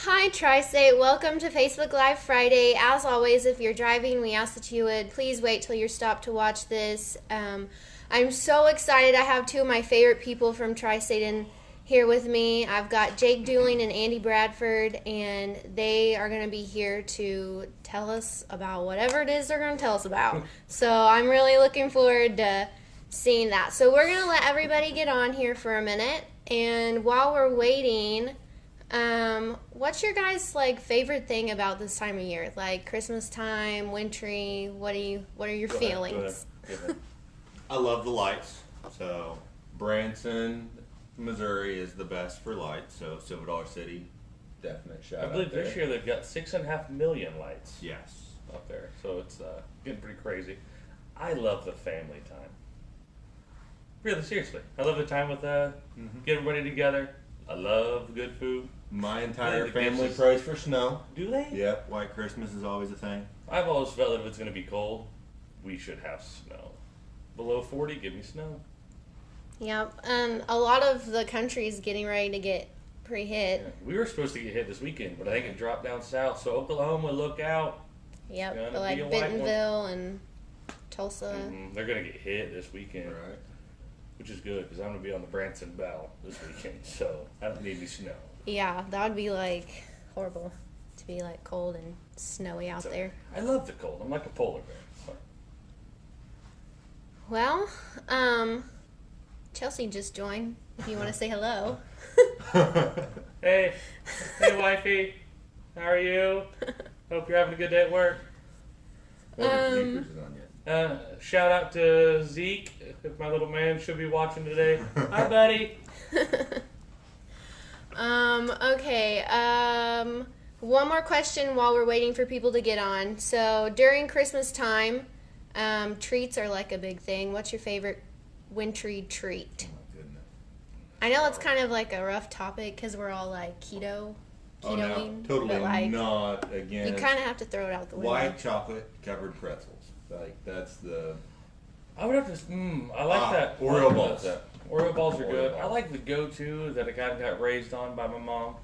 Hi, Tri-State. Welcome to Facebook Live Friday. As always, if you're driving, we ask that you would please wait till you're stopped to watch this. I'm so excited. I have two of my favorite people from Tri-State in here with me. I've got Jake Dooling and Andy Bradford, and they are going to be here to tell us about whatever it is they're going to tell us about. So I'm really looking forward to seeing that. So we're going to let everybody get on here for a minute, and while we're waiting... what's your guys' favorite thing about this time of year? Like Christmas time, wintry, what are your feelings? Go ahead. I love the lights. So Branson, Missouri is the best for lights. So Silver Dollar City, definite shout out. I believe this year they've got 6.5 million lights. Yes. Up there. So it's getting pretty crazy. I love the family time. Really, seriously. I love the time with get everybody together. I love good food. My entire family prays for snow. Do they? Yep. White Christmas is always a thing. I've always felt that if it's going to be cold, we should have snow. Below 40, give me snow. Yep. And a lot of the country is getting ready to get pretty hit. Yeah. We were supposed to get hit this weekend, but I think it dropped down south. So Oklahoma, look out. Yep. Like Bentonville and Tulsa. Mm-hmm. They're going to get hit this weekend. Right. Which is good because I'm going to be on the Branson Bell this weekend. So I don't need any snow. Yeah, that would be horrible to be cold and snowy out there. I love the cold. I'm like a polar bear. Well, Chelsea just joined. If you want to say hello. Hey, wifey, how are you? Hope you're having a good day at work. Shout out to Zeke, if my little man should be watching today. Hi, buddy. Okay, one more question while we're waiting for people to get on. So during Christmas time, treats are a big thing. What's your favorite wintry treat? Oh my goodness. I know it's kind of a rough topic because we're all ketoing. Oh no, totally but, not again. You kind of have to throw it out the window. White chocolate covered pretzels. That's the. I would have to. I like that. Oreo balls. Oreo balls are good. balls. I like the go-to that I got raised on by my mom.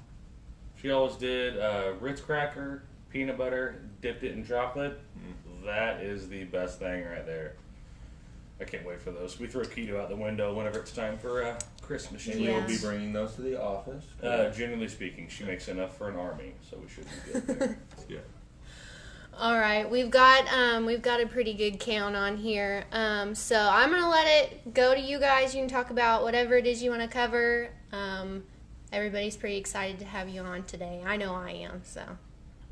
She always did Ritz cracker, peanut butter, dipped it in chocolate. That is the best thing right there. I can't wait for those. We throw keto out the window whenever it's time for Christmas. And we'll be bringing those to the office. Generally speaking, she makes enough for an army, so we should be good there. That's good. All right, we've got a pretty good count on here. So I'm gonna let it go to you guys. You can talk about whatever it is you want to cover. Everybody's pretty excited to have you on today. I know I am. So.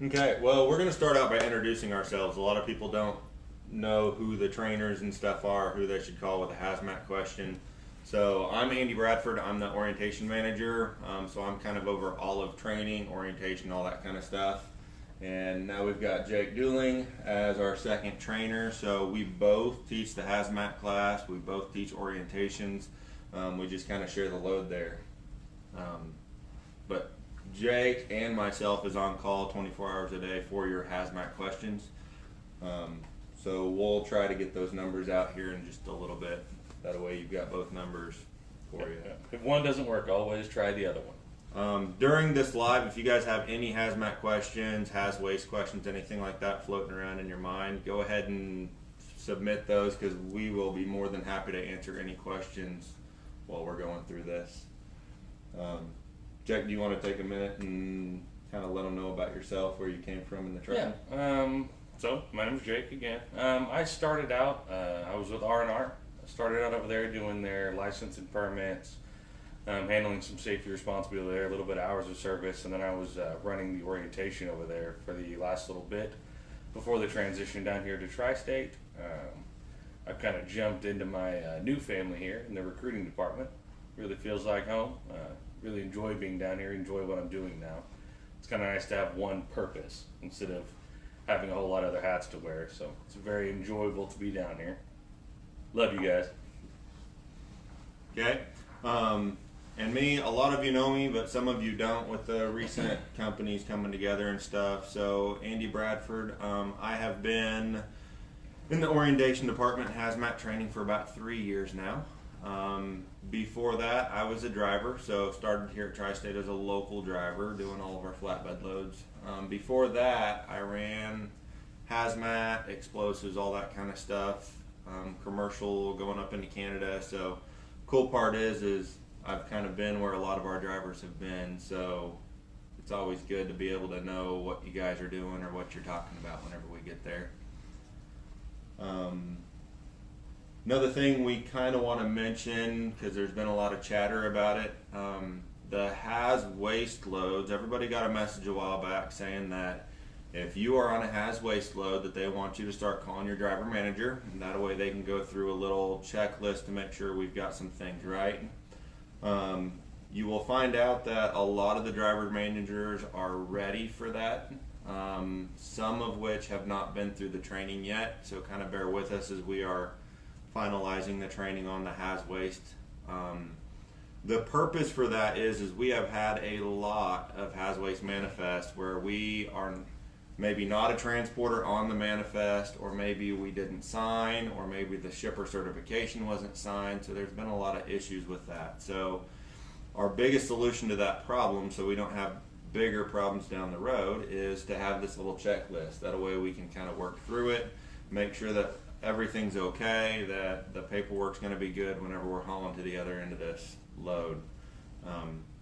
Okay, well, we're gonna start out by introducing ourselves. A lot of people don't know who the trainers and stuff are, who they should call with a hazmat question. So I'm Andy Bradford. I'm the orientation manager. So I'm kind of over all of training, orientation, all that kind of stuff. And now we've got Jake Dooling as our second trainer. So we both teach the hazmat class. We both teach orientations. We just kind of share the load there. But Jake and myself is on call 24 hours a day for your hazmat questions. So we'll try to get those numbers out here in just a little bit. That way you've got both numbers for you. If one doesn't work, always try the other one. During this live, if you guys have any hazmat questions, haz waste questions, anything like that floating around in your mind, go ahead and submit those because we will be more than happy to answer any questions while we're going through this. Jack, do you want to take a minute and kind of let them know about yourself, where you came from in the training? Yeah. So my name's Jake again. I started out, I was with R&R. I started out over there doing their license and permits, handling some safety responsibility there, a little bit of hours of service, and then I was running the orientation over there for the last little bit before the transition down here to Tri-State. I've kind of jumped into my new family here in the recruiting department. Really feels like home. Really enjoy being down here, enjoy what I'm doing now. It's kind of nice to have one purpose instead of having a whole lot of other hats to wear, so it's very enjoyable to be down here. Love you guys. Okay. And me, a lot of you know me, but some of you don't with the recent companies coming together and stuff. So Andy Bradford, I have been in the orientation department hazmat training for about 3 years now. Before that, I was a driver, so started here at Tri-State as a local driver, doing all of our flatbed loads. Before that, I ran hazmat, explosives, all that kind of stuff, commercial, going up into Canada. So cool part is I've kind of been where a lot of our drivers have been, so it's always good to be able to know what you guys are doing or what you're talking about whenever we get there. Another thing we kind of want to mention, because there's been a lot of chatter about it, the Haz waste loads. Everybody got a message a while back saying that if you are on a Haz waste load, that they want you to start calling your driver manager, and that way they can go through a little checklist to make sure we've got some things right. You will find out that a lot of the driver managers are ready for that, some of which have not been through the training yet, so kind of bear with us as we are finalizing the training on the Haz waste. The purpose for that is we have had a lot of Haz waste manifests where we are maybe not a transporter on the manifest, or maybe we didn't sign, or maybe the shipper certification wasn't signed, so there's been a lot of issues with that. So our biggest solution to that problem, so we don't have bigger problems down the road, is to have this little checklist. That way we can kind of work through it, make sure that everything's okay, that the paperwork's going to be good whenever we're hauling to the other end of this load.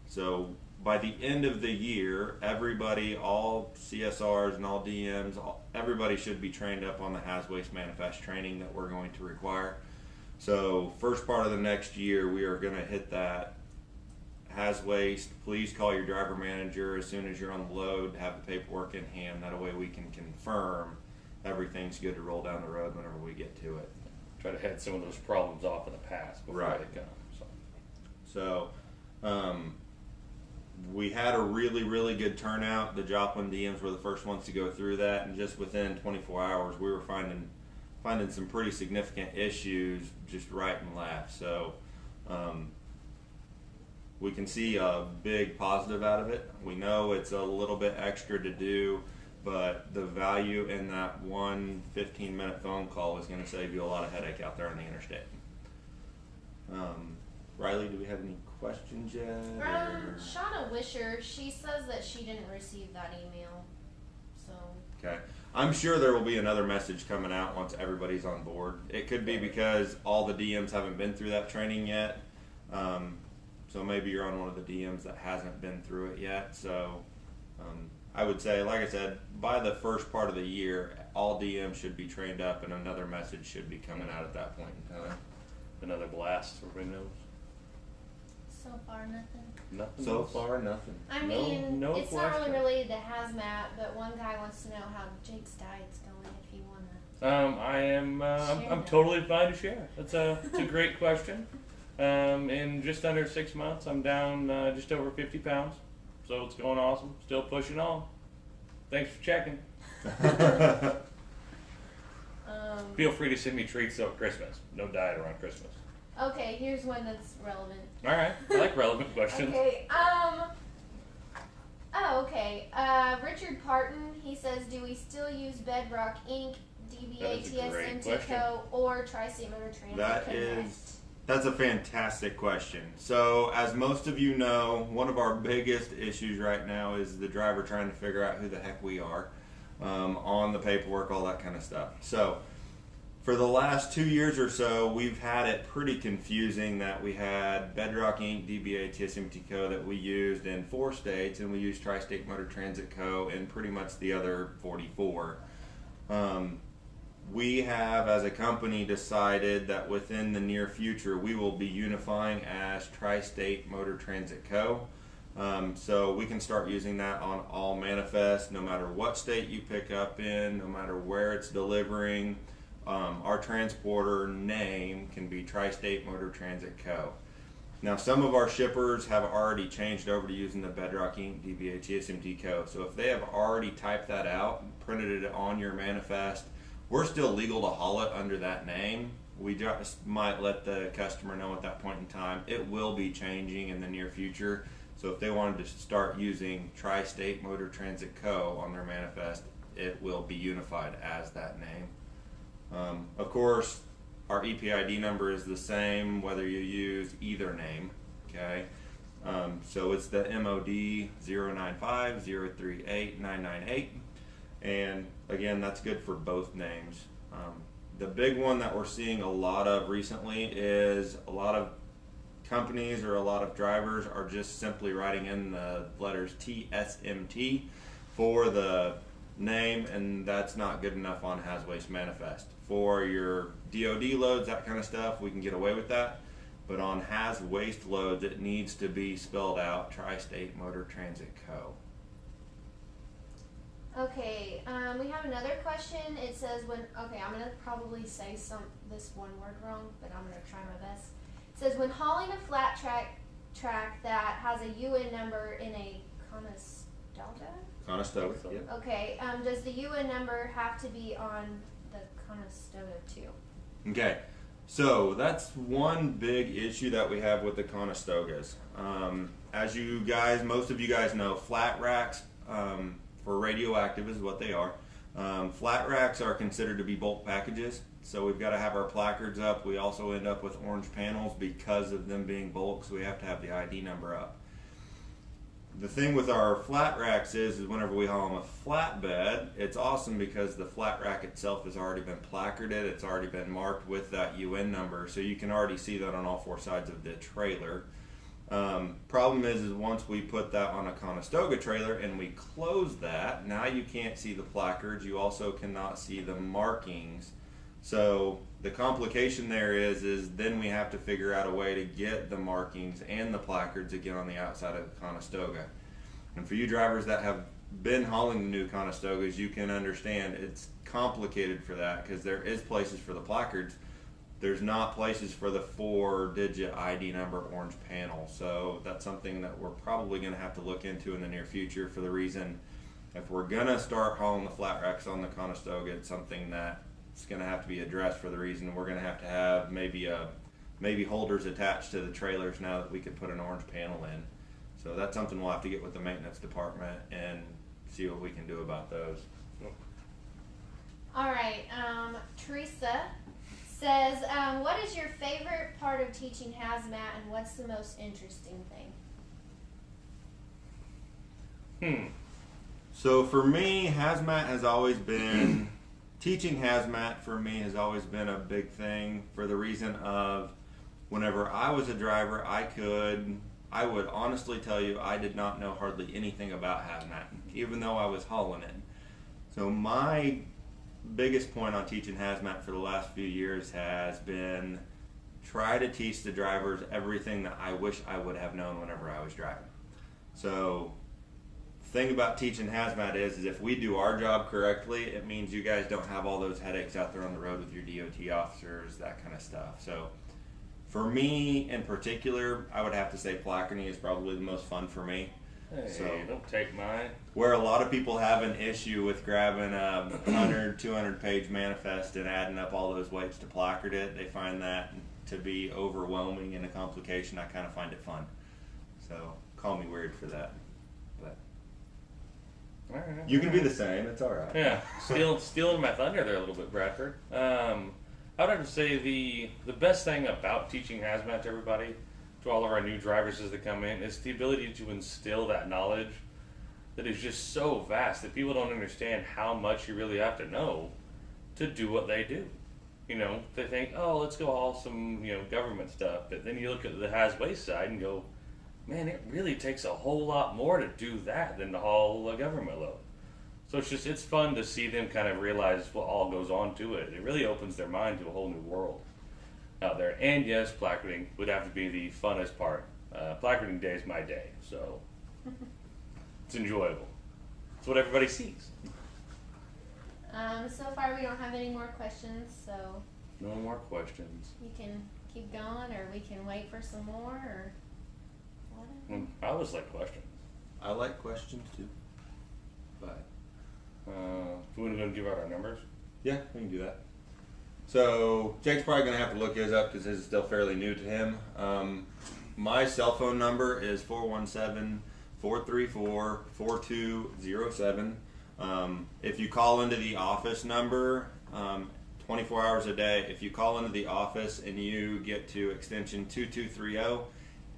So by the end of the year, everybody, all CSRs and all DMs, everybody should be trained up on the Haz waste manifest training that we're going to require. So first part of the next year, we are going to hit that Haz waste. Please call your driver manager as soon as you're on the load, have the paperwork in hand. That way we can confirm everything's good to roll down the road whenever we get to it. Try to head some of those problems off in the past before Right. they come. So we had a really good turnout. The Joplin DMs were the first ones to go through that, and just within 24 hours we were finding some pretty significant issues just right and left. So we can see a big positive out of it. We know it's a little bit extra to do, but the value in that one 15-minute phone call is going to save you a lot of headache out there on the interstate. Riley, do we have any questions yet? Shauna Wisher, she says that she didn't receive that email. So. Okay. I'm sure there will be another message coming out once everybody's on board. It could be because all the DMs haven't been through that training yet. So maybe you're on one of the DMs that hasn't been through it yet. So I would say, like I said, by the first part of the year, all DMs should be trained up, and another message should be coming out at that point in time. Another blast, everybody knows. So far, nothing. Nothing. So else. far, nothing. I mean, no it's not really question. related to hazmat, but one guy wants to know how Jake's diet's going. If you wanna. I am. Share I'm that. totally fine to share. It's a great question. In just under 6 months, I'm down just over 50 pounds. So it's going awesome. Still pushing on. Thanks for checking. Feel free to send me treats though at Christmas. No diet around Christmas. Okay, here's one that's relevant. All right. I like relevant questions. Okay. Okay. Richard Parton, he says, do we still use Bedrock Inc., That is a DBA, great TSM, question. TCO, or Tri-State Motor Transit? That's a fantastic question. So, as most of you know, one of our biggest issues right now is the driver trying to figure out who the heck we are on the paperwork, all that kind of stuff. So, for the last 2 years or so, we've had it pretty confusing that we had Bedrock Inc., DBA, TSM, TCO that we used in 4 states, and we used Tri-State Motor Transit Co. in pretty much the other 44. We have, as a company, decided that within the near future we will be unifying as Tri-State Motor Transit Co. So we can start using that on all manifests, no matter what state you pick up in, no matter where it's delivering. Our transporter name can be Tri-State Motor Transit Co. Now, some of our shippers have already changed over to using the Bedrock Inc., DBA, TSM, Co. So if they have already typed that out, printed it on your manifest, we're still legal to haul it under that name. We just might let the customer know at that point in time. It will be changing in the near future. So if they wanted to start using Tri-State Motor Transit Co. on their manifest, it will be unified as that name. Of course, our EPID number is the same whether you use either name. Okay, so it's the MOD 095038998, and again, that's good for both names. The big one that we're seeing a lot of recently is a lot of companies or a lot of drivers are just simply writing in the letters TSMT for the name, and that's not good enough on Haz Waste Manifest. For your DOD loads, that kind of stuff, we can get away with that. But on Haz Waste loads, it needs to be spelled out Tri-State Motor Transit Co. Okay, we have another question. It says I'm gonna probably say this one word wrong, but I'm gonna try my best. It says when hauling a flat track that has a UN number in a Conestoga. Yep. Okay, does the UN number have to be on the Conestoga too? Okay, so that's one big issue that we have with the Conestogas. As you guys, most of you guys know, flat racks for radioactive is what they are. Flat racks are considered to be bulk packages, so we've got to have our placards up. We also end up with orange panels because of them being bulk, so we have to have the ID number up. The thing with our flat racks is whenever we haul them a flatbed, it's awesome because the flat rack itself has already been placarded, it's already been marked with that UN number, so you can already see that on all four sides of the trailer. Problem is once we put that on a Conestoga trailer and we close that, now you can't see the placards, you also cannot see the markings. So the complication there is then we have to figure out a way to get the markings and the placards again on the outside of the Conestoga. And for you drivers that have been hauling the new Conestogas, you can understand it's complicated for that because there is places for the placards. There's not places for the 4-digit ID number orange panel. So that's something that we're probably going to have to look into in the near future for the reason if we're going to start hauling the flat racks on the Conestoga, it's something that it's going to have to be addressed for the reason we're going to have maybe holders attached to the trailers now that we could put an orange panel in. So that's something we'll have to get with the maintenance department and see what we can do about those. All right, Teresa says, what is your favorite part of teaching hazmat and what's the most interesting thing? So for me, hazmat has always been, teaching hazmat for me has always been a big thing for the reason of whenever I was a driver, I would honestly tell you I did not know hardly anything about hazmat, even though I was hauling it. So my biggest point on teaching hazmat for the last few years has been try to teach the drivers everything that I wish I would have known whenever I was driving. So the thing about teaching hazmat is if we do our job correctly, it means you guys don't have all those headaches out there on the road with your DOT officers, that kind of stuff. So for me in particular, I would have to say placarding is probably the most fun for me. Hey, so don't take mine. where a lot of people have an issue with grabbing a 100, 200 page manifest and adding up all those weights to placard it, they find that to be overwhelming and a complication. I kind of find it fun. So call me weird for that. But All right, you can be the same. It's all right. Yeah, stealing my thunder there a little bit, Bradford. I would have to say the best thing about teaching hazmat to everybody, to all of our new drivers as they come in, is the ability to instill that knowledge that is just so vast that people don't understand how much you really have to know to do what they do. You know, they think, oh, let's go haul some, government stuff. But then you look at the Haz Waste side and go, man, it really takes a whole lot more to do that than to haul a government load. So it's fun to see them kind of realize what all goes on to it. It really opens their mind to a whole new world out there. And yes, placarding would have to be the funnest part. Placarding day is my day, so it's enjoyable. It's what everybody sees. So far we don't have any more questions, so No more questions. you can keep going or we can wait for some more or whatever. I always like questions. I like questions too. But Do we want to give out our numbers? yeah, we can do that. So Jake's probably going to have to look his up because his is still fairly new to him. My cell phone number is 417-434-4207. If you call into the office number, 24 hours a day. If you call into the office and you get to extension 2230,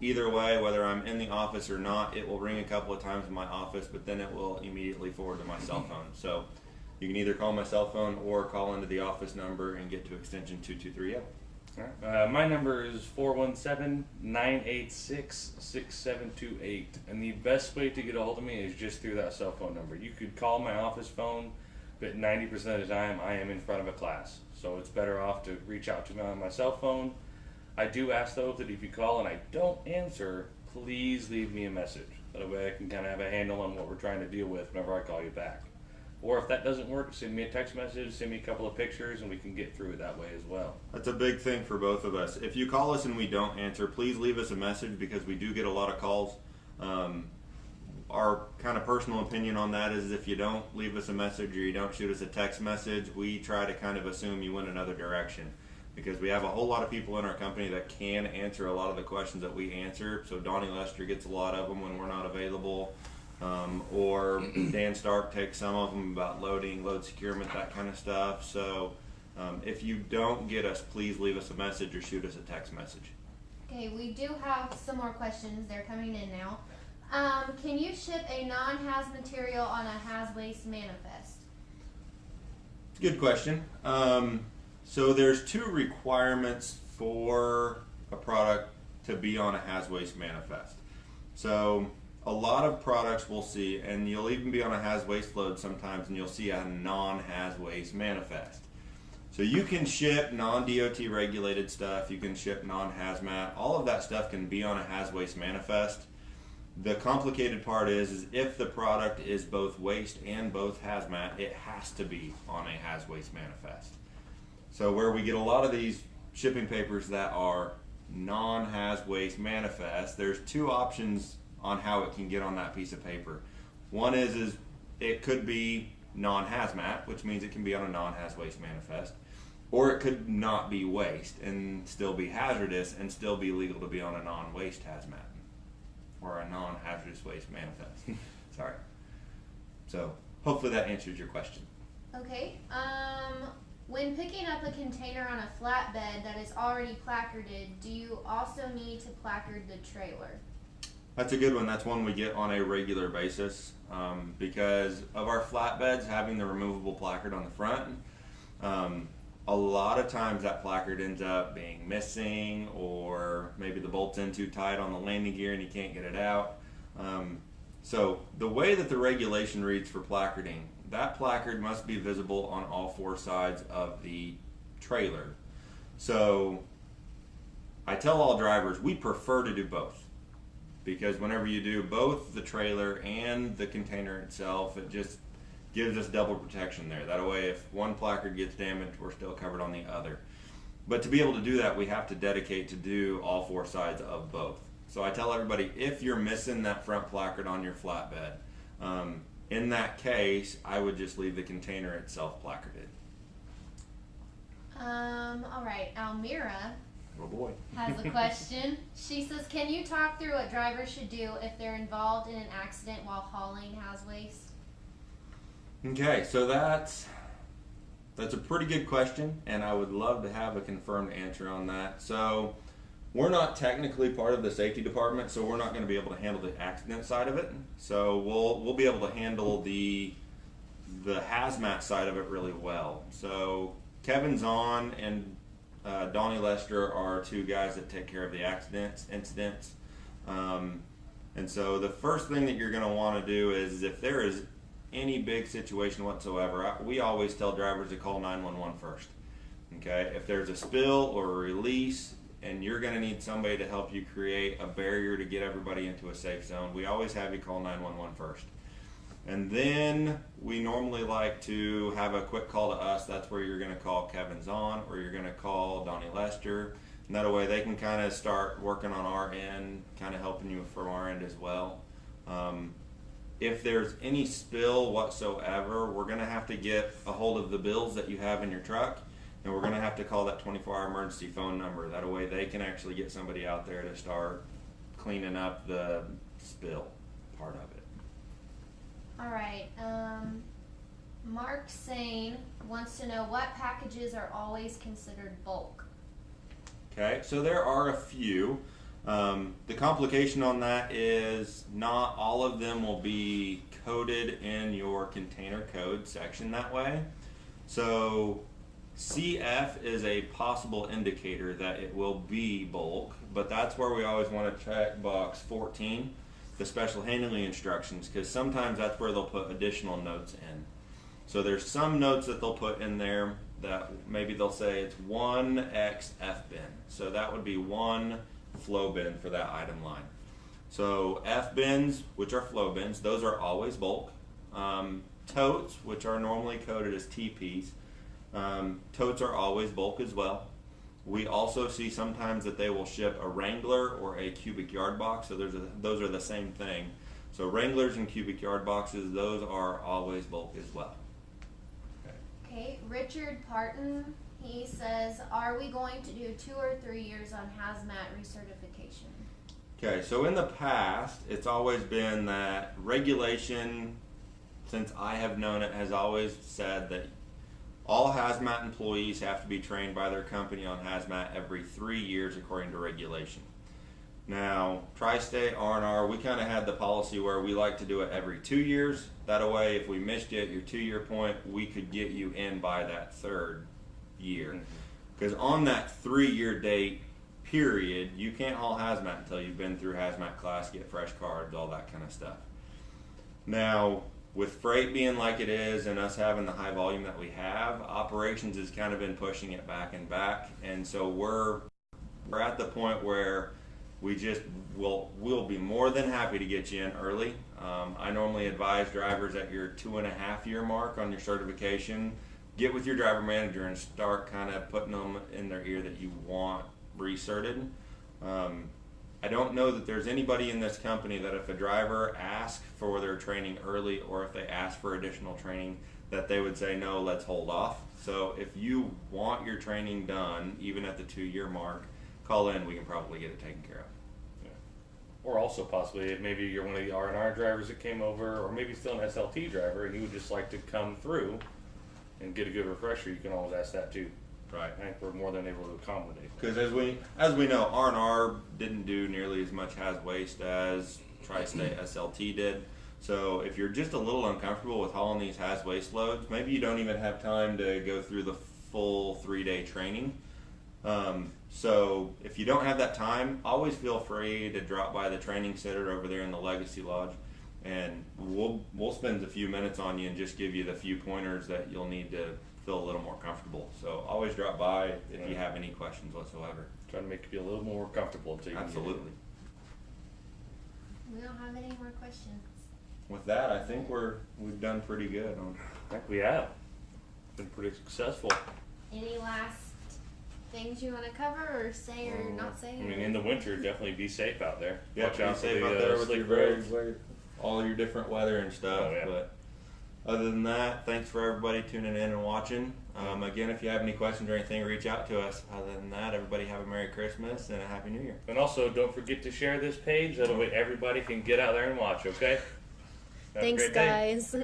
either way, whether I'm in the office or not, it will ring a couple of times in my office, but then it will immediately forward to my cell phone. So you can either call my cell phone or call into the office number and get to extension 2230. My number is 417-986-6728, and the best way to get a hold of me is just through that cell phone number. You could call my office phone, but 90% of the time I am in front of a class, so it's better off to reach out to me on my cell phone. I do ask though that if you call and I don't answer, please leave me a message. That way I can kind of have a handle on what we're trying to deal with whenever I call you back. Or if that doesn't work, send me a text message, send me a couple of pictures, and we can get through it that way as well. That's a big thing for both of us. If you call us and we don't answer, please leave us a message because we do get a lot of calls. Our kind of personal opinion on that is if you don't leave us a message or you don't shoot us a text message, we try to kind of assume you went another direction. Because we have a whole lot of people in our company that can answer a lot of the questions that we answer. So Donnie Lester gets a lot of them when we're not available. Or Dan Stark takes some of them about loading, load securement, that kind of stuff. So if you don't get us, please leave us a message or shoot us a text message. Okay, we do have some more questions. They're coming in now. Can you ship a non-haz material on a haz waste manifest? Good question. So there's two requirements for a product to be on a haz waste manifest. So a lot of products we'll see, and you'll even be on a haz waste load sometimes, and you'll see a non-haz waste manifest. So you can ship non-DOT regulated stuff, you can ship non-hazmat, all of that stuff can be on a haz waste manifest. The complicated part is if the product is both waste and both hazmat, it has to be on a haz waste manifest. So where we get a lot of these shipping papers that are non-haz waste manifest, there's two options on how it can get on that piece of paper. One is it could be non-hazmat, which means it can be on a non-haz waste manifest, or it could not be waste and still be hazardous and still be legal to be on a non-waste hazmat or a non-hazardous waste manifest. Sorry. So hopefully that answers your question. Okay. When picking up a container on a flatbed that is already placarded, do you also need to placard the trailer? That's a good one. That's one we get on a regular basis because of our flatbeds having the removable placard on the front. A lot of times that placard ends up being missing, or maybe the bolt's in too tight on the landing gear and you can't get it out. So the way that the regulation reads for placarding, that placard must be visible on all four sides of the trailer. So I tell all drivers we prefer to do both, because whenever you do both the trailer and the container itself, it just gives us double protection there. That way if one placard gets damaged, we're still covered on the other. But to be able to do that, we have to dedicate to do all four sides of both. So I tell everybody, if you're missing that front placard on your flatbed, in that case, I would just leave the container itself placarded. All right, Almira Oh boy. has a question. She says, can you talk through what drivers should do if they're involved in an accident while hauling haz waste? Okay, so that's a pretty good question, and I would love to have a confirmed answer on that. So we're not technically part of the safety department, so we're not going to be able to handle the accident side of it. So we'll be able to handle the hazmat side of it really well. So Kevin Zahn and Donnie Lester are two guys that take care of the incidents. And so the first thing that you're going to want to do is if there is any big situation whatsoever, we always tell drivers to call 911 first. Okay, if there's a spill or a release and you're going to need somebody to help you create a barrier to get everybody into a safe zone, we always have you call 911 first. And then we normally like to have a quick call to us. That's where you're going to call Kevin Zahn or you're going to call Donnie Lester. And that way they can kind of start working on our end, kind of helping you from our end as well. If there's any spill whatsoever, we're going to have to get a hold of the bills that you have in your truck, and we're going to have to call that 24-hour emergency phone number. That way they can actually get somebody out there to start cleaning up the spill part of it. All right. Mark Sane wants to know what packages are always considered bulk. Okay, so there are a few. The complication on that is not all of them will be coded in your container code section that way. So CF is a possible indicator that it will be bulk, but that's where we always want to check box 14, the special handling instructions, because sometimes that's where they'll put additional notes in. So there's some notes that they'll put in there that maybe they'll say it's 1x F bin. So that would be one flow bin for that item line. So F bins, which are flow bins, those are always bulk. Totes, which are normally coded as TPs, totes are always bulk as well. We also see sometimes that they will ship a Wrangler or a cubic yard box, so those are the same thing. So Wranglers and cubic yard boxes, those are always bulk as well. Okay, Richard Parton, he says, are we going to do 2 or 3 years on Hazmat recertification? Okay, so in the past, it's always been that regulation, since I have known it, has always said that all Hazmat employees have to be trained by their company on Hazmat every 3 years according to regulation. Now, Tri-State, R&R, we kind of had the policy where we like to do it every 2 years. That way, if we missed you at your 2-year point, we could get you in by that 3rd year. Because on that 3-year date period, you can't haul Hazmat until you've been through Hazmat class, get fresh cards, all that kind of stuff. Now, with freight being like it is and us having the high volume that we have, operations has kind of been pushing it back and back, and so we're at the point where we'll be more than happy to get you in early. I normally advise drivers at your 2.5-year mark on your certification, get with your driver manager and start kind of putting them in their ear that you want recerted. I don't know that there's anybody in this company that if a driver asks for their training early or if they ask for additional training that they would say, no, let's hold off. So if you want your training done, even at the 2-year mark, call in, we can probably get it taken care of. Yeah. Or also possibly, if maybe you're one of the R&R drivers that came over, or maybe still an SLT driver and you would just like to come through and get a good refresher, you can always ask that too. Right. I think we're more than able to accommodate. Because as we know, R&R didn't do nearly as much haz waste as Tri-State SLT did. So if you're just a little uncomfortable with hauling these haz waste loads, maybe you don't even have time to go through the full 3-day training. So if you don't have that time, always feel free to drop by the training center over there in the Legacy Lodge, and we'll spend a few minutes on you and just give you the few pointers that you'll need to feel a little more comfortable. So always drop by if you have any questions whatsoever. Try to make you feel a little more comfortable until you Absolutely. We don't have any more questions. With that, I think we've done pretty good on. I think we have. Been pretty successful. Any last things you want to cover or say or not say? I mean, in the winter, definitely be safe out there. Yeah, Watch be out for safe the out there with slick your roads. all your different weather and stuff. Oh, yeah. But other than that, thanks for everybody tuning in and watching. Again, if you have any questions or anything, reach out to us. Other than that, everybody have a Merry Christmas and a Happy New Year. And also, don't forget to share this page. That way everybody can get out there and watch, okay? Have a Thanks, great day. guys.